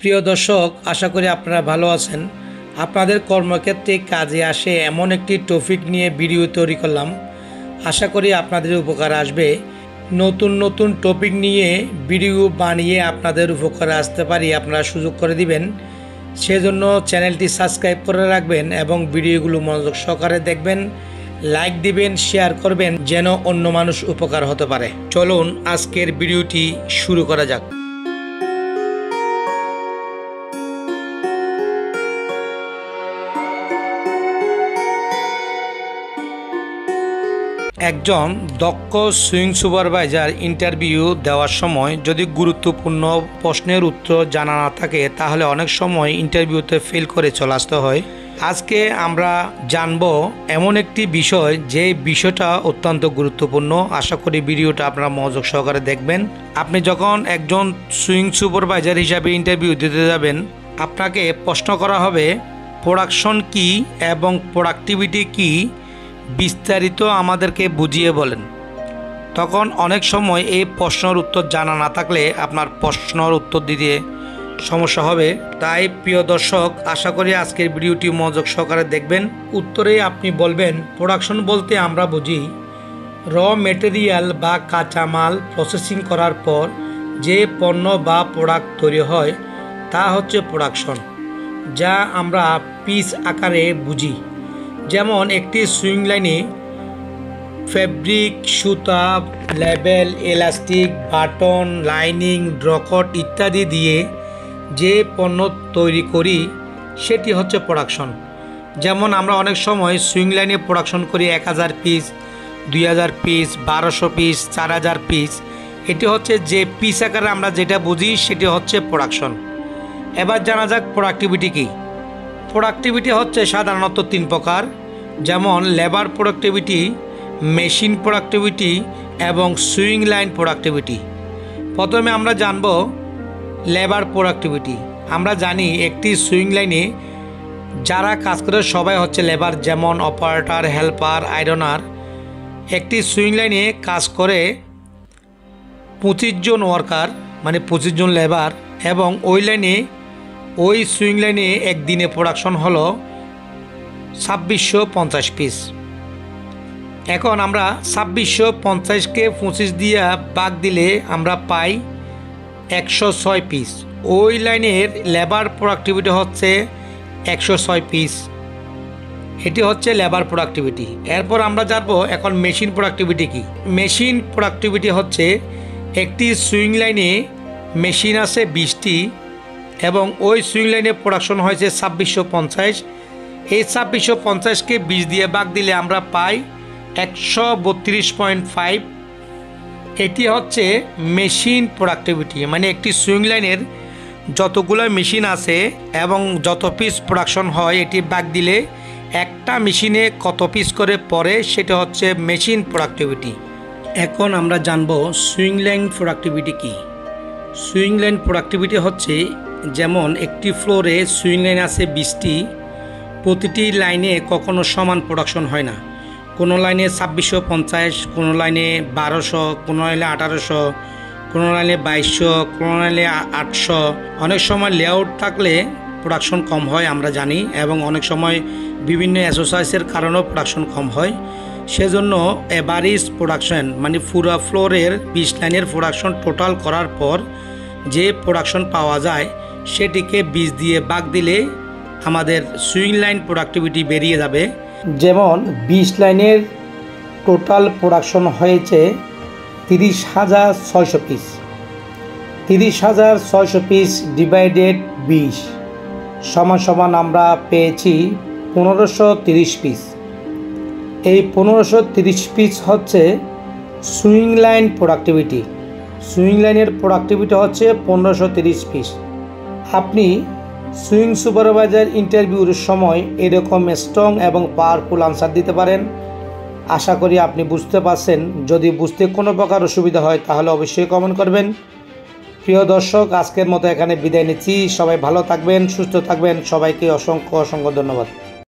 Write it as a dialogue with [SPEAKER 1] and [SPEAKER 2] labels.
[SPEAKER 1] প্রিয় দর্শক, আশা করি আপনারা ভালো আছেন। আপনাদের কর্মক্ষেত্রে কাজে আসে এমন একটি টপিক নিয়ে ভিডিও তৈরি করলাম। আশা করি আপনাদের উপকার আসবে। নতুন নতুন টপিক নিয়ে ভিডিও বানিয়ে আপনাদের উপকারে আসতে পারি, আপনারা সুযোগ করে দিবেন। সেজন্য চ্যানেলটি সাবস্ক্রাইব করে রাখবেন এবং ভিডিওগুলো মনোযোগ সহকারে দেখবেন, লাইক দিবেন, শেয়ার করবেন যেন অন্য মানুষ উপকার হতে পারে। চলুন আজকের ভিডিওটি শুরু করা যাক। একজন দক্ষ সুইং সুপারভাইজার ইন্টারভিউ দেওয়ার সময় যদি গুরুত্বপূর্ণ প্রশ্নের উত্তর জানা না থাকে তাহলে অনেক সময় ইন্টারভিউতে ফেল করে চলে আসতে হয়। আজকে আমরা জানব এমন একটি বিষয়, যে বিষয়টা অত্যন্ত গুরুত্বপূর্ণ। আশা করি ভিডিওটা আপনারা মনোযোগ সহকারে দেখবেন। আপনি যখন একজন সুইং সুপারভাইজার হিসাবে ইন্টারভিউ দিতে যাবেন, আপনাকে প্রশ্ন করা হবে প্রোডাকশন কি এবং প্রোডাক্টিভিটি কি, বিস্তারিত আমাদেরকে বুঝিয়ে বলেন। তখন অনেক সময় এই প্রশ্নের উত্তর জানা না থাকলে আপনার প্রশ্নের উত্তর দিতে সমস্যা হবে। তাই প্রিয় দর্শক, আশা করি আজকের ভিডিওটি মনোযোগ সহকারে দেখবেন। উত্তরে আপনি বলবেন, প্রোডাকশন বলতে আমরা বুঝি র মেটেরিয়াল বা কাঁচামাল প্রসেসিং করার পর যে পণ্য বা প্রোডাক্ট তৈরি হয় তা হচ্ছে প্রোডাকশন, যা আমরা পিস আকারে বুঝি। যেমন একটি সুইং লাইনে ফেব্রিক, সুতা, লেবেল, এলাস্টিক, বাটন, লাইনিং, ড্রকট ইত্যাদি দিয়ে যে পণ্য তৈরি করি সেটি হচ্ছে প্রোডাকশন। যেমন আমরা অনেক সময় সুইং লাইনে প্রোডাকশন করি 1000 পিস, 2000 পিস, 1200 পিস, 4000 পিস। এটি হচ্ছে যে পিস আকারে আমরা যেটা বুঝি সেটি হচ্ছে প্রোডাকশন। এবার জানা যাক প্রোডাক্টিভিটি কী। প্রোডাক্টিভিটি হচ্ছে সাধারণত 3 প্রকার, যেমন লেবার প্রোডাক্টিভিটি, মেশিন প্রোডাক্টিভিটি এবং সুইং লাইন প্রোডাক্টিভিটি। প্রথমে আমরা জানব লেবার প্রোডাক্টিভিটি। আমরা জানি একটি সুইং লাইনে যারা কাজ করে সবাই হচ্ছে লেবার, যেমন অপারেটর, হেল্পার, আয়রনার। একটি সুইং লাইনে কাজ করে 25 জন ওয়ার্কার, মানে 25 জন লেবার, এবং ওই সুইং লাইনে একদিনে প্রোডাকশন হলো 2650 পিস। এখন আমরা 2650কে 25 দিয়ে ভাগ দিলে আমরা পাই 106 পিস। ওই লাইনের লেবার প্রোডাক্টিভিটি হচ্ছে 106 পিস। এটি হচ্ছে লেবার প্রোডাক্টিভিটি। এরপর আমরা জানবো এখন মেশিন প্রোডাক্টিভিটি কি। মেশিন প্রোডাক্টিভিটি হচ্ছে একটি সুইং লাইনে মেশিন আছে 20টি এবং ওই সুইং লাইনে প্রোডাকশন হয়েছে 2650। এই 2650কে 20 দিয়ে ভাগ দিলে আমরা পাই 132.5। এটি হচ্ছে মেশিন প্রোডাক্টিভিটি, মানে একটি সুইং লাইনের যতগুলো মেশিন আছে এবং যত পিস প্রোডাকশন হয় এটি ভাগ দিলে একটা মেশিনে কত পিস করে পড়ে, সেটা হচ্ছে মেশিন প্রোডাক্টিভিটি। এখন আমরা জানব সুইং লাইন প্রোডাক্টিভিটি কি। সুইং লাইন প্রোডাক্টিভিটি হচ্ছে, যেমন একটি ফ্লোরে সুইং লাইন আছে 20টি, প্রতিটি লাইনে কখনো সমান প্রোডাকশন হয় না। কোনো লাইনে 2650, কোনো লাইনে 1200, কোনো লাইনে 1800, কোনো লাইনে 2200, কোনো লাইনে 800। অনেক সময় লেআউট থাকলে প্রোডাকশন কম হয় আমরা জানি, এবং অনেক সময় বিভিন্ন এক্সারসাইজের কারণেও প্রোডাকশন কম হয়। সেজন্য এভারেজ প্রোডাকশন, মানে পুরো ফ্লোরের 20 লাইনের প্রোডাকশন টোটাল করার পর যে প্রোডাকশন পাওয়া যায় সেটিকে 20 দিয়ে ভাগ দিলে আমাদের সুইং লাইন প্রোডাক্টিভিটি বেরিয়ে যাবে। যেমন 20 লাইনের টোটাল প্রোডাকশন হয়েছে 30,600 পিস। 30,600 পিস ডিভাইডেড 20 সমান আমরা পেয়েছি 1530 পিস। এই 1530 পিস হচ্ছে সুইং লাইন প্রোডাক্টিভিটি। সুইং লাইনের প্রোডাক্টিভিটি হচ্ছে 1530 পিস। আপনি সুইং সুপারভাইজার ইন্টারভিউর সময় এরকম স্ট্রং এবং পাওয়ারফুল আনসার দিতে পারেন। আশা করি আপনি বুঝতে পারছেন। যদি বুঝতে কোনো প্রকার অসুবিধা হয় তাহলে অবশ্যই কমেন্ট করবেন। প্রিয় দর্শক, আজকের মতো এখানে বিদায় নিচ্ছি। সবাই ভালো থাকবেন, সুস্থ থাকবেন। সবাইকে অসংখ্য ধন্যবাদ।